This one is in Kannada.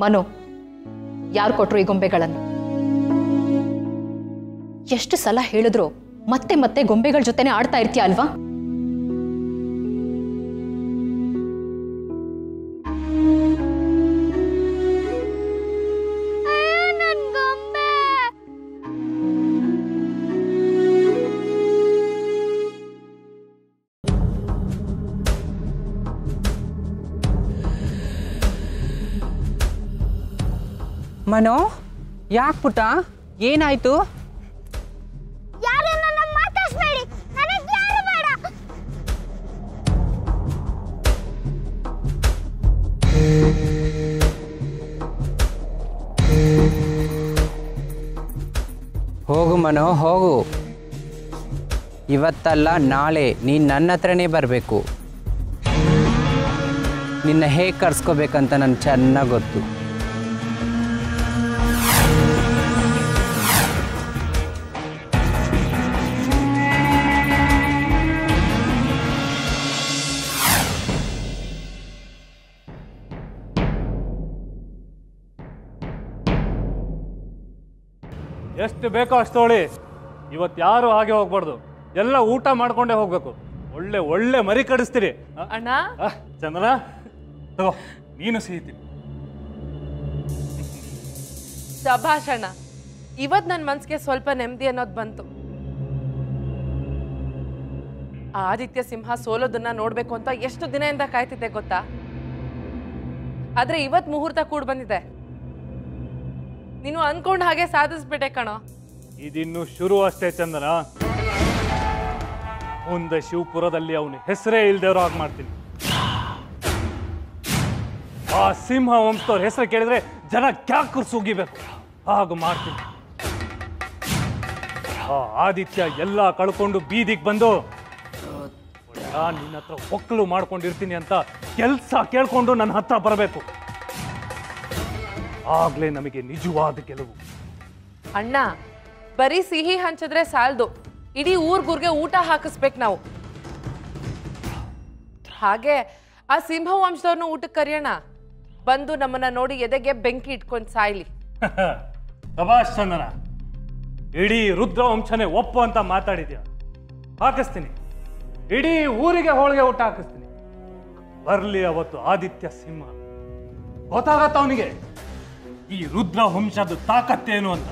ಮನು, ಯಾರು ಕೊಟ್ರು ಈ ಗೊಂಬೆಗಳನ್ನು? ಎಷ್ಟು ಸಲ ಹೇಳಿದ್ರು ಮತ್ತೆ ಮತ್ತೆ ಗೊಂಬೆಗಳ ಜೊತೆನೆ ಆಡ್ತಾ ಇರ್ತೀಯ ಅಲ್ವಾ? ಮನೋ, ಯಾಕೆ ಪುಟ್ಟ, ಏನಾಯ್ತು? ಹೋಗು ಮನೋ, ಹೋಗು. ಇವತ್ತಲ್ಲ ನಾಳೆ ನೀನು ನನ್ನ ಹತ್ರನೇ ಬರಬೇಕು. ನಿನ್ನ ಹೇಗೆ ಕರ್ಸ್ಕೋಬೇಕಂತ ನನಗೆ ಚೆನ್ನಾಗಿ ಗೊತ್ತು. ಎಷ್ಟು ಬೇಕೋ ಅಷ್ಟು ತೊಗೊಳ್ಳಿ. ಇವತ್ತು ಯಾರು ಹಾಗೆ ಹೋಗ್ಬಾರ್ದು, ಎಲ್ಲ ಊಟ ಮಾಡ್ಕೊಂಡೇ ಹೋಗ್ಬೇಕು. ಒಳ್ಳೆ ಒಳ್ಳೆ ಮರಿ ಕಡಿಸ್ತೀರಿ. ಅಣ್ಣ ಚಂದನ, ತಗೋ ನೀನು ಸಿಹಿತೀನಿ. ಶಭಾಷ್ ಅಣ್ಣ, ಇವತ್ತು ನನ್ನ ಮನ್ಸಿಗೆ ಸ್ವಲ್ಪ ನೆಮ್ಮದಿ ಅನ್ನೋದು ಬಂತು. ಆದಿತ್ಯ ಸಿಂಹ ಸೋಲೋದನ್ನ ನೋಡ್ಬೇಕು ಅಂತ ಎಷ್ಟು ದಿನದಿಂದ ಕಾಯ್ತಿದ್ದೆ ಗೊತ್ತಾ? ಆದ್ರೆ ಇವತ್ತು ಮುಹೂರ್ತ ಕೂಡ ಬಂದಿದೆ. ನೀನು ಅನ್ಕೊಂಡ್ ಹಾಗೆ ಸಾಧಿಸ್ಬಿಟ್ಟೆ ಕಣೋ. ಇದಿನ್ನು ಶುರು ಅಷ್ಟೇ ಚಂದನ. ಮುಂದೆ ಶಿವಪುರದಲ್ಲಿ ಅವನ ಹೆಸರೇ ಇಲ್ದೇವ್ರ ಹಾಗೆ ಮಾಡ್ತೀನಿ. ಆ ಸಿಂಹ ವಂಶದವ್ರ ಹೆಸರು ಕೇಳಿದ್ರೆ ಜನ ಕ್ಯಾಕರ್ ಸುಗಿಬೇಕು, ಹಾಗೆ ಮಾಡ್ತೀನಿ. ಆ ಆದಿತ್ಯ ಎಲ್ಲ ಕಳ್ಕೊಂಡು ಬೀದಿಗೆ ಬಂದು ನಿನ್ನ ಹತ್ರ ಒಕ್ಕಲು ಮಾಡ್ಕೊಂಡಿರ್ತೀನಿ ಅಂತ ಕೆಲ್ಸ ಕೇಳ್ಕೊಂಡು ನನ್ನ ಹತ್ರ ಬರಬೇಕು. ಆಗ್ಲೇ ನಮಗೆ ನಿಜವಾದ ಗೆಲುವು. ಅಣ್ಣ, ಬರೀ ಸಿಹಿ ಹಂಚಿದ್ರೆ ಸಾಲದು, ಇಡೀ ಊರ್ಗೂರ್ಗೆ ಊಟ ಹಾಕಿಸ್ಬೇಕು ನಾವು. ಹಾಗೆ ಆ ಸಿಂಹ ವಂಶದವ್ರನ್ನ ಊಟಕ್ಕೆ ಕರೆಯೋಣ. ಬಂದು ನಮ್ಮನ್ನ ನೋಡಿ ಎದೆಗೆ ಬೆಂಕಿ ಇಟ್ಕೊಂಡು ಸಾಯ್ಲಿ. ಶಭಾಷ್ ಚಂದನ, ಇಡೀ ರುದ್ರವಂಶನೇ ಒಪ್ಪು ಅಂತ ಮಾತಾಡಿದ್ಯಾ. ಹಾಕಿಸ್ತೀನಿ, ಇಡೀ ಊರಿಗೆ ಹೋಳಿಗೆ ಊಟ ಹಾಕಿಸ್ತೀನಿ. ಬರ್ಲಿ ಅವತ್ತು ಆದಿತ್ಯ ಸಿಂಹ, ಗೊತ್ತಾಗತ್ತ ಅವನಿಗೆ ಈ ರುದ್ರ ವಂಶದ ತಾಕತ್ತೇನು ಅಂತ.